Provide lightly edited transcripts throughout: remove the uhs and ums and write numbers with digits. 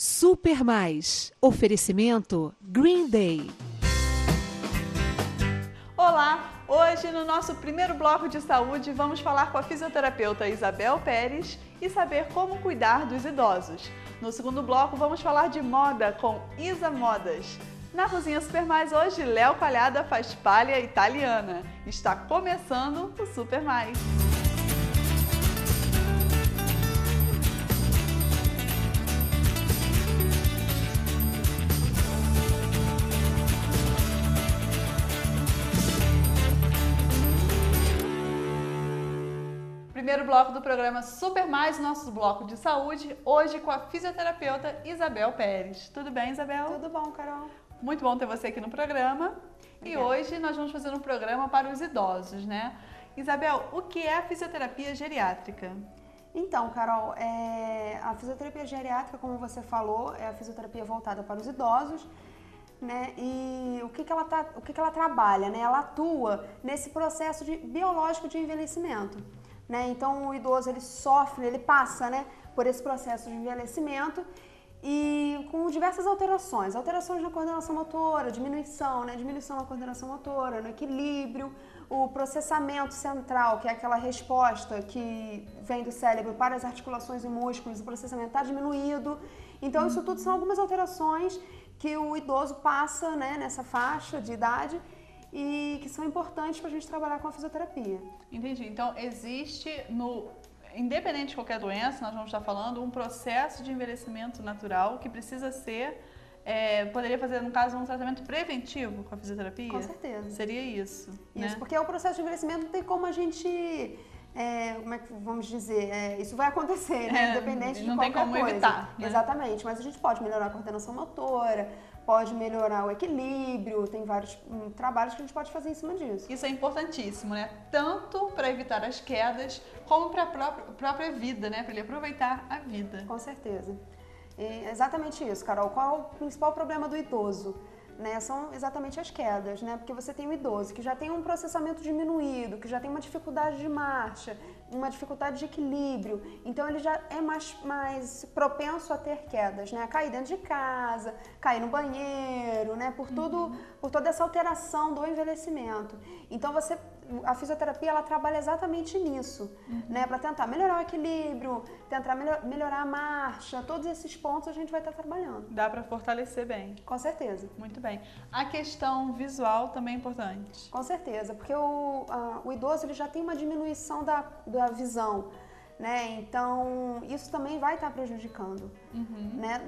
Super Mais. Oferecimento Green Day. Olá! Hoje, no nosso primeiro bloco de saúde, vamos falar com a fisioterapeuta Isabel Pérez e saber como cuidar dos idosos. No segundo bloco, vamos falar de moda com Isa Modas. Na Cozinha Super Mais hoje, Léo Palhada faz palha italiana. Está começando o Super Mais. Primeiro bloco do programa Super Mais, nosso bloco de saúde, hoje com a fisioterapeuta Isabel Pérez. Tudo bem, Isabel? Tudo bom, Carol. Muito bom ter você aqui no programa. Obrigada. E hoje nós vamos fazer um programa para os idosos, né? Isabel, o que é a fisioterapia geriátrica? Então, Carol, a fisioterapia geriátrica, como você falou, é a fisioterapia voltada para os idosos, né? E o que ela trabalha, né? Ela atua nesse processo biológico de envelhecimento. Né? Então o idoso ele sofre, ele passa, né, por esse processo de envelhecimento e com diversas alterações na coordenação motora, diminuição na coordenação motora, no equilíbrio, o processamento central, que é aquela resposta que vem do cérebro para as articulações e músculos, o processamento está diminuído. Então isso tudo são algumas alterações que o idoso passa, né, nessa faixa de idade e que são importantes para a gente trabalhar com a fisioterapia. Entendi. Então, existe, independente de qualquer doença, nós vamos estar falando, um processo de envelhecimento natural que precisa ser, poderia fazer, no caso, um tratamento preventivo com a fisioterapia? Com certeza. Seria isso, né? Porque o processo de envelhecimento não tem como a gente... como é que vamos dizer? Isso vai acontecer, né? Independente de qualquer coisa. Não tem como evitar, né? Exatamente, mas a gente pode melhorar a coordenação motora, pode melhorar o equilíbrio, tem vários trabalhos que a gente pode fazer em cima disso. Isso é importantíssimo, né? Tanto para evitar as quedas, como para a própria vida, né? Para ele aproveitar a vida. Com certeza. Exatamente isso, Carol. Qual é o principal problema do idoso? Né, são exatamente as quedas, né? Porque você tem um idoso que já tem um processamento diminuído, que já tem uma dificuldade de marcha, uma dificuldade de equilíbrio, então ele já é mais propenso a ter quedas, né? A cair dentro de casa, cair no banheiro, né? Por toda essa alteração do envelhecimento. Então a fisioterapia ela trabalha exatamente nisso, né? Para tentar melhorar o equilíbrio, tentar melhorar a marcha, todos esses pontos a gente vai estar trabalhando. Dá para fortalecer bem. Com certeza. Muito bem. A questão visual também é importante. Com certeza, porque o idoso ele já tem uma diminuição da visão, né? Então isso também vai estar prejudicando, né?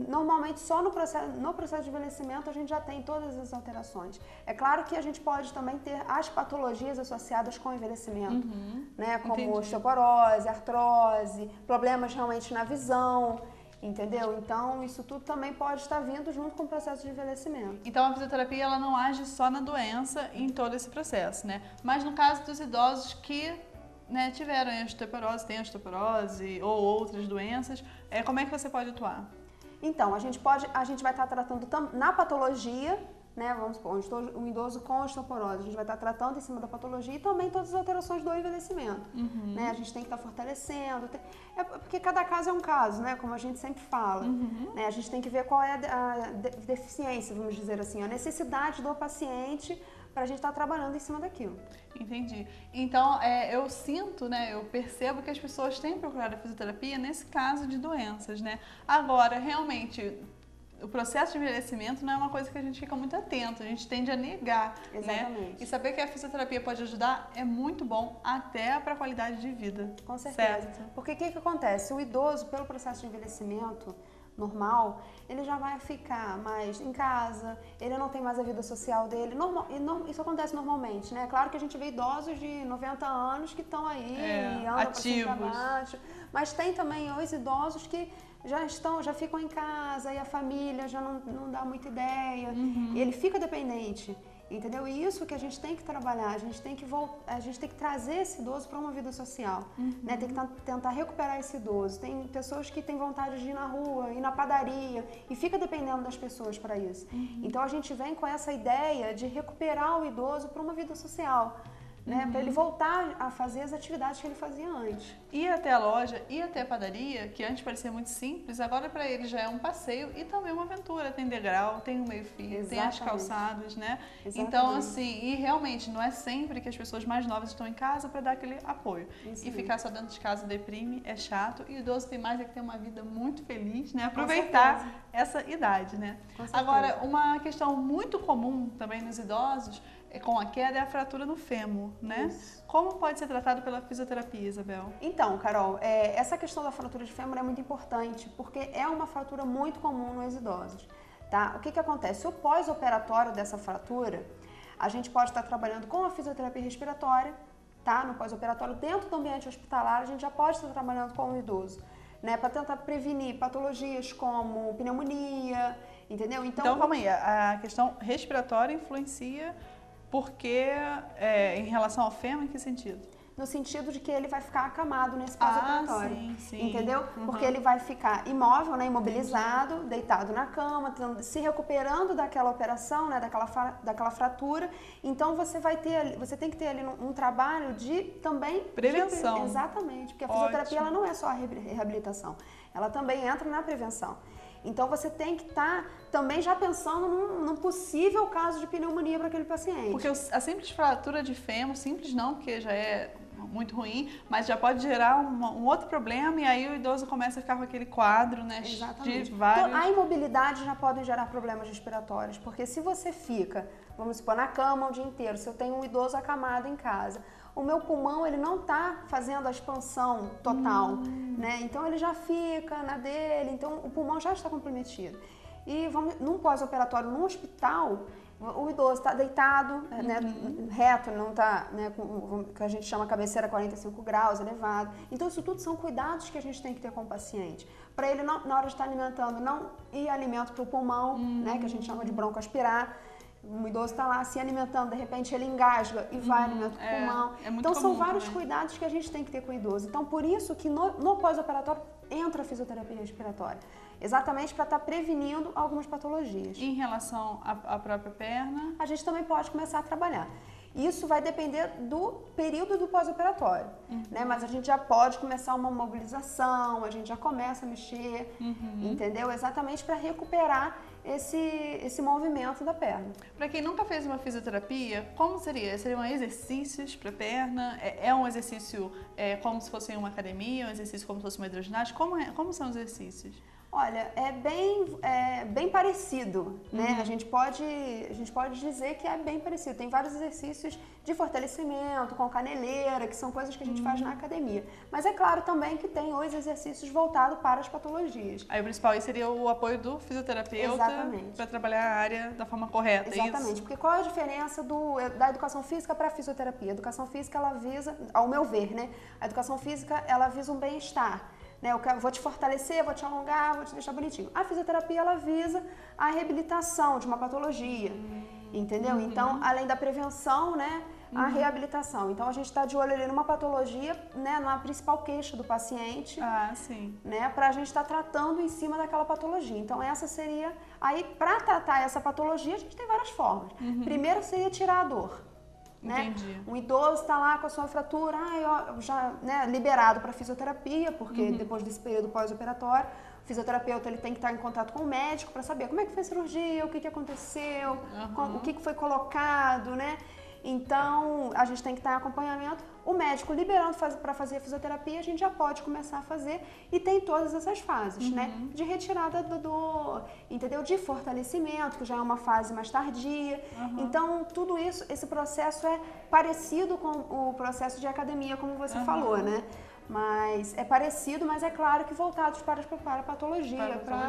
Normalmente só no processo de envelhecimento a gente já tem todas as alterações. É claro que a gente pode também ter as patologias associadas com o envelhecimento, né? Como osteoporose, artrose, problemas realmente na visão. Entendeu? Então, isso tudo também pode estar vindo junto com o processo de envelhecimento. Então, a fisioterapia ela não age só na doença em todo esse processo, né? Mas no caso dos idosos que, né, tiveram osteoporose, tem osteoporose ou outras doenças, como é que você pode atuar? Então, a gente vai estar tratando na patologia, né? Vamos supor, um idoso com osteoporose, a gente vai estar tratando em cima da patologia e também todas as alterações do envelhecimento, né? A gente tem que estar fortalecendo, porque cada caso é um caso, né? Como a gente sempre fala, né? A gente tem que ver qual é a deficiência, vamos dizer assim, a necessidade do paciente para a gente estar trabalhando em cima daquilo. Entendi. Então, eu sinto, né, eu percebo que as pessoas têm procurado a fisioterapia nesse caso de doenças, né? Agora, realmente, o processo de envelhecimento não é uma coisa que a gente fica muito atento, a gente tende a negar, exatamente, né? E saber que a fisioterapia pode ajudar é muito bom, até para a qualidade de vida. Com certeza. Certo? Porque o que acontece? O idoso, pelo processo de envelhecimento normal, ele já vai ficar mais em casa, ele não tem mais a vida social dele. Isso acontece normalmente, né? Claro que a gente vê idosos de 90 anos que estão aí, andam ativos, pra cima e pra baixo, mas tem também os idosos que já ficam em casa e a família já não dá muita ideia, e ele fica dependente. Entendeu? E isso que a gente tem que trabalhar, a gente tem que trazer esse idoso para uma vida social, né? Tem que tentar recuperar esse idoso. Tem pessoas que têm vontade de ir na rua, ir na padaria e fica dependendo das pessoas para isso. Então a gente vem com essa ideia de recuperar o idoso para uma vida social, né? Para ele voltar a fazer as atividades que ele fazia antes. Ir até a loja, ir até a padaria, que antes parecia muito simples, agora para ele já é um passeio e também uma aventura. Tem degrau, tem o meio-fio, tem as calçadas, né? Exatamente. Então, assim, e realmente não é sempre que as pessoas mais novas estão em casa para dar aquele apoio. E ficar só dentro de casa deprime, é chato. E o idoso tem mais é que ter uma vida muito feliz, né? Aproveitar essa idade, né? Agora, uma questão muito comum também nos idosos com a queda é a fratura no fêmur, né? Isso. Como pode ser tratado pela fisioterapia, Isabel? Então, Carol, essa questão da fratura de fêmur é muito importante, porque é uma fratura muito comum nos idosos, tá? O que acontece? O pós-operatório dessa fratura, a gente pode estar trabalhando com a fisioterapia respiratória, tá? No pós-operatório, dentro do ambiente hospitalar, a gente já pode estar trabalhando com o idoso, né? Para tentar prevenir patologias como pneumonia, entendeu? Então, calma aí, a questão respiratória influencia porque, em relação ao fêmur, em que sentido? No sentido de que ele vai ficar acamado nesse pós-operatório, sim. entendeu? Porque ele vai ficar imóvel, né, imobilizado, deitado na cama, se recuperando daquela operação, né, daquela fratura. Então você tem que ter ali um trabalho de também prevenção. Exatamente, porque a fisioterapia ela não é só a reabilitação, ela também entra na prevenção. Então você tem que estar também já pensando num possível caso de pneumonia para aquele paciente. Porque a simples fratura de fêmur, simples não, porque já é muito ruim, mas já pode gerar um outro problema e aí o idoso começa a ficar com aquele quadro, né? Exatamente. De vários... Então, a imobilidade já pode gerar problemas respiratórios, porque se você fica, vamos supor, na cama o dia inteiro, se eu tenho um idoso acamado em casa, o meu pulmão ele não está fazendo a expansão total, né? Então ele já fica na dele, então o pulmão já está comprometido. E num pós-operatório, num hospital, o idoso está deitado, né, reto, não está, né, com que a gente chama cabeceira 45 graus, elevado. Então isso tudo são cuidados que a gente tem que ter com o paciente. Para ele, na hora de estar alimentando, não ir alimento para o pulmão, né, que a gente chama de broncoaspirar. O idoso está lá se alimentando, de repente ele engasga e vai alimento para o pulmão. Então são vários cuidados que a gente tem que ter com o idoso. Então por isso que no pós-operatório entra a fisioterapia respiratória. Exatamente para estar prevenindo algumas patologias. Em relação à própria perna? A gente também pode começar a trabalhar. Isso vai depender do período do pós-operatório, né? Mas a gente já pode começar uma mobilização, a gente já começa a mexer, entendeu? Exatamente para recuperar esse movimento da perna. Para quem nunca fez uma fisioterapia, como seria? Seriam exercícios para a perna? É um exercício como se fosse em uma academia, um exercício como se fosse uma hidroginástica? Como são os exercícios? Olha, é bem parecido, né? A gente pode dizer que é bem parecido. Tem vários exercícios de fortalecimento, com caneleira, que são coisas que a gente faz na academia. Mas é claro também que tem os exercícios voltados para as patologias. Aí o principal aí seria o apoio do fisioterapeuta para trabalhar a área da forma correta. Exatamente, isso? Porque qual é a diferença da educação física para a fisioterapia? A educação física, ela visa, ao meu ver, né? A educação física, ela visa um bem-estar. Né, eu vou te fortalecer, vou te alongar, vou te deixar bonitinho. A fisioterapia, ela visa a reabilitação de uma patologia, entendeu? Então, além da prevenção, né, a reabilitação. Então, a gente está de olho ali numa patologia, né, na principal queixa do paciente, né, para a gente estar tratando em cima daquela patologia. Então, essa seria... Aí, para tratar essa patologia, a gente tem várias formas. Primeiro seria tirar a dor. Né? Um idoso está lá com a sua fratura, já liberado para fisioterapia, porque depois desse período pós-operatório, o fisioterapeuta ele tem que estar em contato com o médico para saber como é que foi a cirurgia, o que aconteceu, o que foi colocado, né? Então, a gente tem que estar em acompanhamento. O médico liberando para fazer a fisioterapia, a gente já pode começar a fazer e tem todas essas fases, né? De retirada entendeu? De fortalecimento, que já é uma fase mais tardia. Então, tudo isso, esse processo é parecido com o processo de academia, como você falou, né? Mas é parecido, mas é claro que voltados para a patologia, para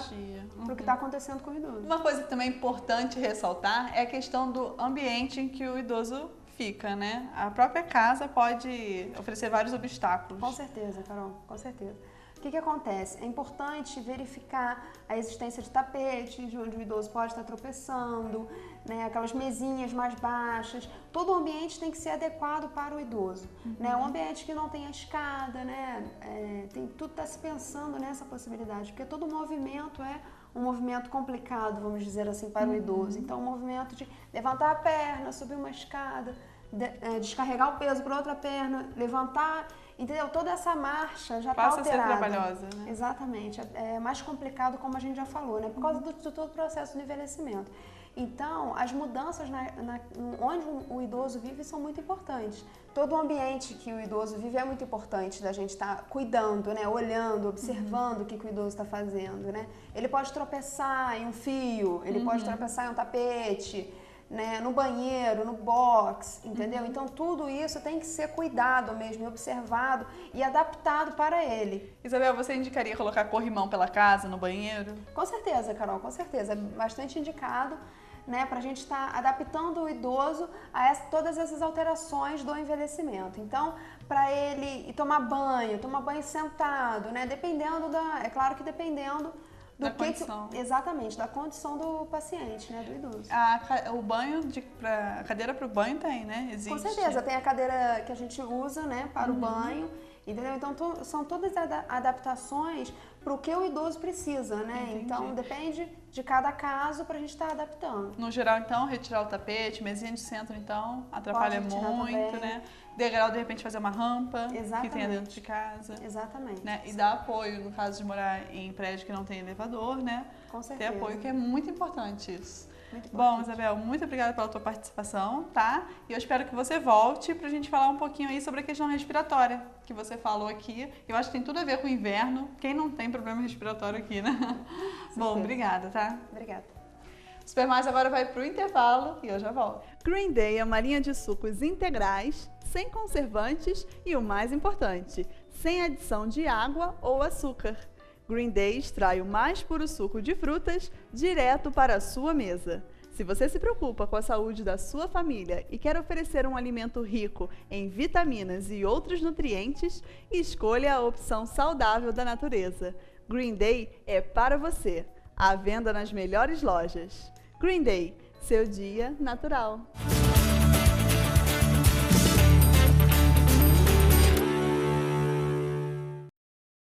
o que está acontecendo com o idoso. Uma coisa que também é importante ressaltar é a questão do ambiente em que o idoso fica, né? A própria casa pode oferecer vários obstáculos. Com certeza, Carol, com certeza. O que acontece? É importante verificar a existência de tapetes, onde o idoso pode estar tropeçando, né? Aquelas mesinhas mais baixas. Todo o ambiente tem que ser adequado para o idoso. Né? Um ambiente que não tenha escada, né? Tudo está se pensando nessa possibilidade, porque todo movimento é um movimento complicado, vamos dizer assim, para o idoso. Então, o movimento de levantar a perna, subir uma escada, descarregar o peso para outra perna, levantar, entendeu? Toda essa marcha já está Passa alterada. a ser trabalhosa, né? Exatamente. É mais complicado, como a gente já falou, né? Por causa de todo o processo de envelhecimento. Então, as mudanças onde o idoso vive são muito importantes. Todo o ambiente que o idoso vive é muito importante da gente estar cuidando, né? Olhando, observando o que o idoso está fazendo, né? Ele pode tropeçar em um fio, ele pode tropeçar em um tapete, né? No banheiro, no box, entendeu? Então, tudo isso tem que ser cuidado mesmo, observado e adaptado para ele. Isabel, você indicaria colocar corrimão pela casa, no banheiro? Com certeza, Carol, com certeza. É bastante indicado, né, para a gente estar adaptando o idoso a todas essas alterações do envelhecimento. Então, para ele tomar banho sentado, né, é claro que dependendo da condição. Exatamente, da condição do paciente, né, do idoso. O banho, a cadeira para o banho tem, né? Existe. Com certeza, tem a cadeira que a gente usa, né, para o banho, entendeu? Então, são todas adaptações para o que o idoso precisa, né? Entendi. Então, depende de cada caso para a gente estar adaptando. No geral, então, retirar o tapete, mesinha de centro, então, atrapalha muito, né? Degrau, de repente, fazer uma rampa que tenha dentro de casa. Exatamente. Né? E dar apoio, no caso de morar em prédio que não tem elevador, né? Com certeza. Ter apoio, que é muito importante isso. Muito Bom, Isabel, muito obrigada pela tua participação, tá? E eu espero que você volte pra gente falar um pouquinho aí sobre a questão respiratória que você falou aqui. Eu acho que tem tudo a ver com o inverno. Quem não tem problema respiratório aqui, né? Bom, obrigada, tá? Obrigada. O Super Mais agora vai pro intervalo e eu já volto. Green Day é uma linha de sucos integrais, sem conservantes e o mais importante, sem adição de água ou açúcar. Green Day extrai o mais puro suco de frutas direto para a sua mesa. Se você se preocupa com a saúde da sua família e quer oferecer um alimento rico em vitaminas e outros nutrientes, escolha a opção saudável da natureza. Green Day é para você. À venda nas melhores lojas. Green Day, seu dia natural.